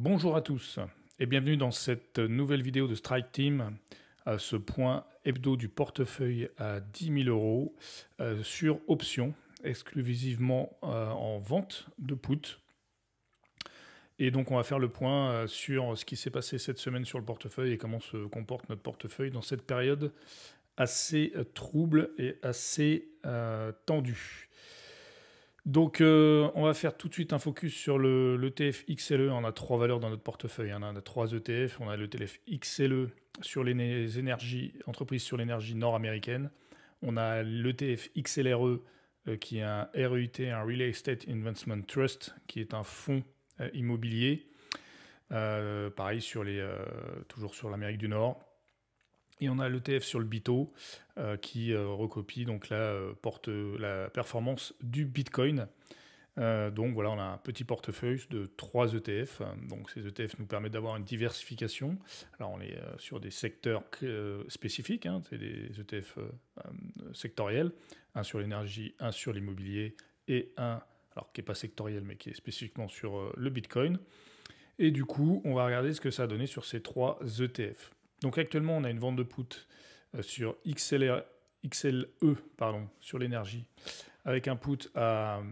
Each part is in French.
Bonjour à tous et bienvenue dans cette nouvelle vidéo de Strike Team, à ce point hebdo du portefeuille à 10 000 euros sur option, exclusivement en vente de put. Et donc on va faire le point sur ce qui s'est passé cette semaine sur le portefeuille et comment se comporte notre portefeuille dans cette période assez trouble et assez tendue. Donc on va faire tout de suite un focus sur l'ETF XLE. On a trois valeurs dans notre portefeuille, hein. On a trois ETF. On a l'ETF XLE sur les énergies, entreprises sur l'énergie nord-américaine. On a l'ETF XLRE qui est un REIT, un Real Estate Investment Trust, qui est un fonds immobilier. Pareil toujours sur l'Amérique du Nord. Et on a l'ETF sur le BITO qui recopie donc porte la performance du Bitcoin. Donc voilà, on a un petit portefeuille de 3 ETF. Donc ces ETF nous permettent d'avoir une diversification. Alors on est sur des secteurs spécifiques, hein, c'est des ETF sectoriels. Un sur l'énergie, un sur l'immobilier et un, alors qui n'est pas sectoriel mais qui est spécifiquement sur le Bitcoin. Et du coup, on va regarder ce que ça a donné sur ces 3 ETF. Donc actuellement, on a une vente de put sur XLE sur l'énergie, avec un put à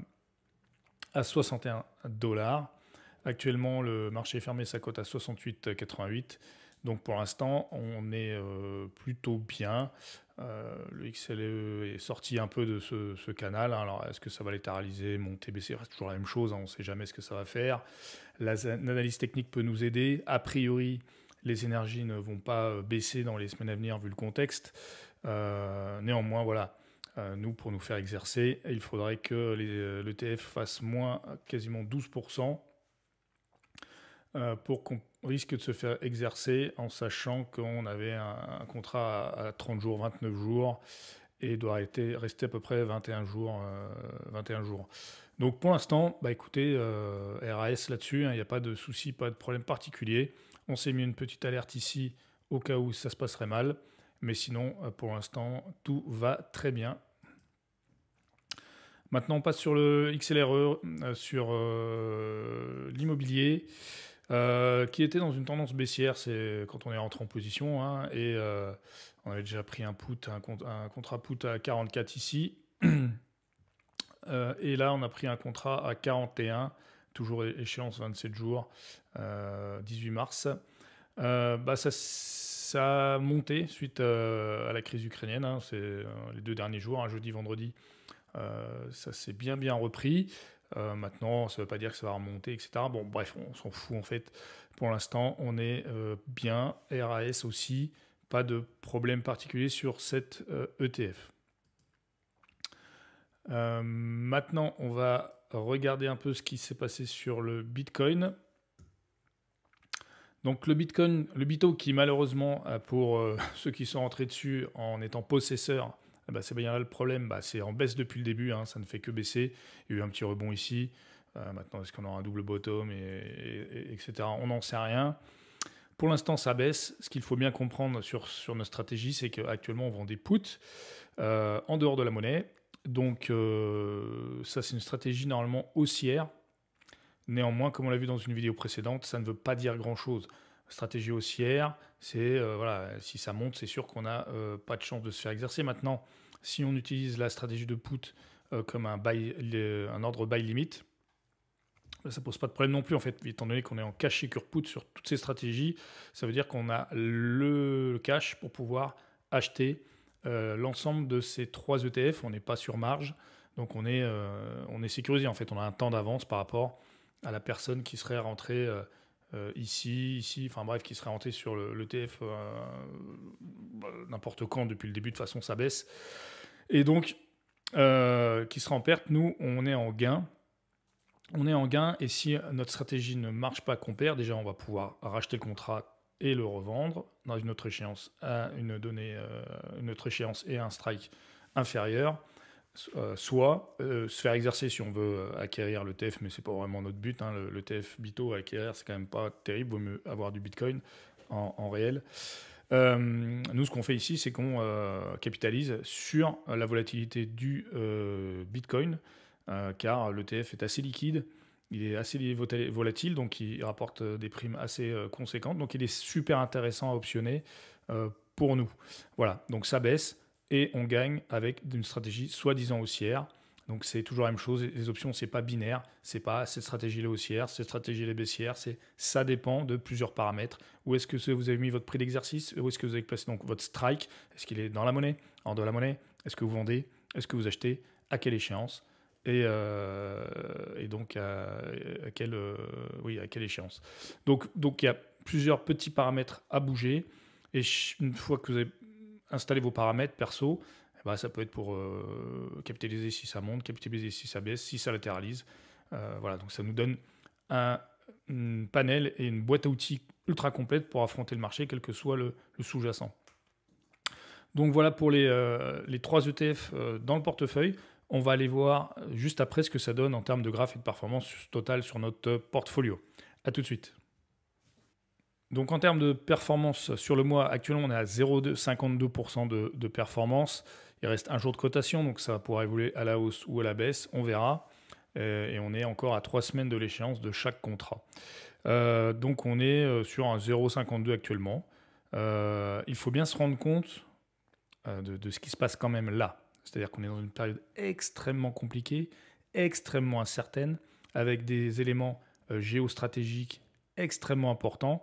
61 $. Actuellement, le marché est fermé, ça cote à 68,88. Donc pour l'instant, on est plutôt bien. Le XLE est sorti un peu de ce canal. Alors est-ce que ça va latéraliser, monter, baisser? C'est toujours la même chose, hein, on ne sait jamais ce que ça va faire. L'analyse technique peut nous aider. A priori, les énergies ne vont pas baisser dans les semaines à venir vu le contexte. Néanmoins, voilà, nous, pour nous faire exercer, il faudrait que l'ETF fasse moins quasiment 12% pour qu'on risque de se faire exercer, en sachant qu'on avait un contrat à 30 jours, 29 jours, et doit rester à peu près 21 jours. 21 jours. Donc pour l'instant, bah écoutez, RAS là-dessus, il n'y a pas de souci, pas de problème particulier. On s'est mis une petite alerte ici au cas où ça se passerait mal. Mais sinon, pour l'instant, tout va très bien. Maintenant, on passe sur le XLRE, sur l'immobilier, qui était dans une tendance baissière. C'est quand on est rentré en position. Hein, et on avait déjà pris un contrat put à 44 ici. Et là, on a pris un contrat à 41, toujours échéance 27 jours, 18 mars. Ça a monté suite à la crise ukrainienne. Hein, c'est les 2 derniers jours, hein, jeudi, vendredi. Ça s'est bien repris. Maintenant, ça ne veut pas dire que ça va remonter, etc. Bon, bref, on s'en fout en fait. Pour l'instant, on est bien. RAS aussi, pas de problème particulier sur cette ETF. Maintenant, on va regarder un peu ce qui s'est passé sur le Bitcoin. Donc le Bitcoin, le BITO qui malheureusement, pour ceux qui sont rentrés dessus en étant possesseurs, c'est bien là le problème, c'est en baisse depuis le début, hein, ça ne fait que baisser. Il y a eu un petit rebond ici. Maintenant, est-ce qu'on aura un double bottom, etc. On n'en sait rien. Pour l'instant, ça baisse. Ce qu'il faut bien comprendre sur notre stratégie, c'est qu'actuellement, on vend des puts en dehors de la monnaie. Donc ça, c'est une stratégie normalement haussière. Néanmoins, comme on l'a vu dans une vidéo précédente, ça ne veut pas dire grand-chose. Stratégie haussière, c'est voilà, si ça monte, c'est sûr qu'on n'a pas de chance de se faire exercer. Maintenant, si on utilise la stratégie de put comme un ordre buy limit, ça ne pose pas de problème non plus, en fait, étant donné qu'on est en cash secure put sur toutes ces stratégies. Ça veut dire qu'on a le cash pour pouvoir acheter l'ensemble de ces 3 ETF. On n'est pas sur marge, donc on est sécurisé. En fait, on a un temps d'avance par rapport à la personne qui serait rentrée ici, enfin bref, qui serait rentrée sur l'ETF n'importe quand depuis le début. De toute façon, ça baisse. Et donc, qui serait en perte, nous, on est en gain. On est en gain, et si notre stratégie ne marche pas, qu'on perd, déjà, on va pouvoir racheter le contrat et le revendre dans une autre échéance à une autre échéance et un strike inférieur. Soit se faire exercer si on veut acquérir l'ETF, mais c'est pas vraiment notre but. Hein. L'ETF BITO à acquérir, c'est quand même pas terrible. Vaut mieux avoir du Bitcoin en réel. Nous, ce qu'on fait ici, c'est qu'on capitalise sur la volatilité du Bitcoin, car l'ETF est assez liquide. Il est assez volatile, donc il rapporte des primes assez conséquentes. Donc il est super intéressant à optionner pour nous. Voilà, donc ça baisse et on gagne avec une stratégie soi-disant haussière. Donc c'est toujours la même chose, les options c'est pas binaire, c'est pas cette stratégie-là haussière, cette stratégie-là baissière, ça dépend de plusieurs paramètres. Où est-ce que vous avez mis votre prix d'exercice, où est-ce que vous avez placé donc votre strike, est-ce qu'il est dans la monnaie, hors de la monnaie, est-ce que vous vendez, est-ce que vous achetez, à quelle échéance et donc à quelle échéance. Donc il y a plusieurs petits paramètres à bouger et une fois que vous avez installé vos paramètres perso, ça peut être pour capitaliser si ça monte, capitaliser si ça baisse, si ça latéralise. Voilà, donc ça nous donne un panel et une boîte à outils ultra complète pour affronter le marché, quel que soit le sous-jacent. Donc voilà pour les 3 ETF dans le portefeuille. On va aller voir juste après ce que ça donne en termes de graphe et de performance totale sur notre portfolio. A tout de suite. Donc en termes de performance sur le mois, actuellement on est à 0,52% de performance. Il reste un jour de cotation, donc ça pourra évoluer à la hausse ou à la baisse, on verra. Et on est encore à 3 semaines de l'échéance de chaque contrat. Donc on est sur un 0,52 actuellement. Il faut bien se rendre compte de ce qui se passe quand même là. C'est-à-dire qu'on est dans une période extrêmement compliquée, extrêmement incertaine, avec des éléments géostratégiques extrêmement importants.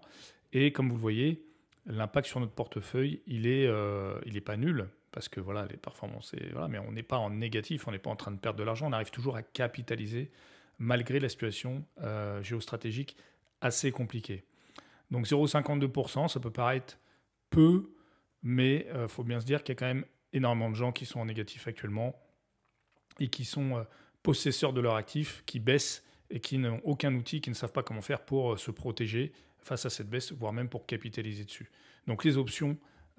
Et comme vous le voyez, l'impact sur notre portefeuille, il est pas nul, parce que voilà, les performances, mais on n'est pas en négatif, on n'est pas en train de perdre de l'argent, on arrive toujours à capitaliser malgré la situation géostratégique assez compliquée. Donc 0,52%, ça peut paraître peu, mais il faut bien se dire qu'il y a quand même énormément de gens qui sont en négatif actuellement et qui sont possesseurs de leurs actifs, qui baissent et qui n'ont aucun outil, qui ne savent pas comment faire pour se protéger face à cette baisse, voire même pour capitaliser dessus. Donc les options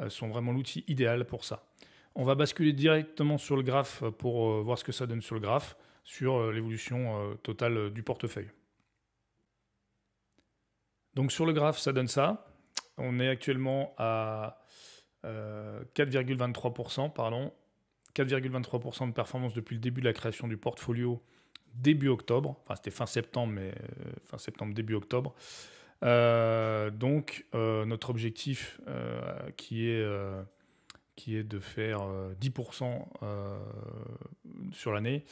sont vraiment l'outil idéal pour ça. On va basculer directement sur le graphe pour voir ce que ça donne sur le graphe, sur l'évolution totale du portefeuille. Donc sur le graphe, ça donne ça. On est actuellement à 4,23%, 4,23% de performance depuis le début de la création du portfolio, début octobre. Enfin, c'était fin septembre, mais fin septembre, début octobre. Donc, notre objectif qui est de faire 10% sur l'année.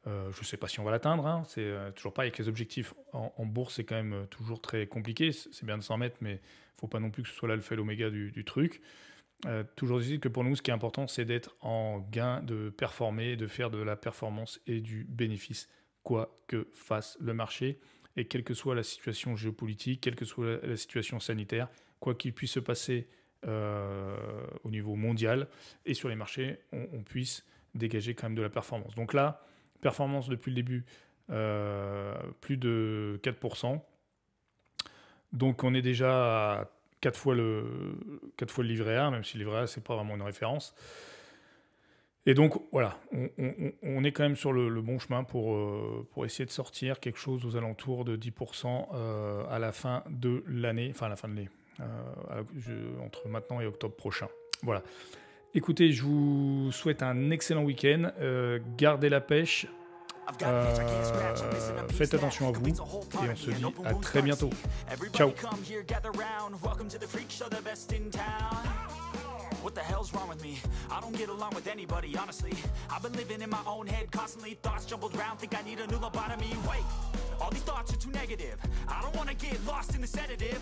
Je ne sais pas si on va l'atteindre. Hein. C'est toujours pas avec les objectifs en bourse, c'est quand même toujours très compliqué. C'est bien de s'en mettre, mais il ne faut pas non plus que ce soit l'alpha et l'oméga du truc. Toujours dit que pour nous, ce qui est important, c'est d'être en gain, de performer, de faire de la performance et du bénéfice, quoi que fasse le marché. Et quelle que soit la situation géopolitique, quelle que soit la situation sanitaire, quoi qu'il puisse se passer au niveau mondial et sur les marchés, on puisse dégager quand même de la performance. Donc là, performance depuis le début, plus de 4%. Donc on est déjà à 4 fois le livret A, même si le livret A, ce n'est pas vraiment une référence. Et donc, voilà, on est quand même sur le bon chemin pour essayer de sortir quelque chose aux alentours de 10% à la fin de l'année, enfin à la fin de l'année, entre maintenant et octobre prochain. Voilà. Écoutez, je vous souhaite un excellent week-end. Gardez la pêche. Faites attention à vous. Et on se dit à très bientôt. Ciao. What the hell's wrong with me? I don't get along with anybody, honestly. I've been living in my own head, constantly thoughts jumbled around, think I need a new lobotomy. Wait, all these thoughts are too negative. I don't wanna get lost in the sedative.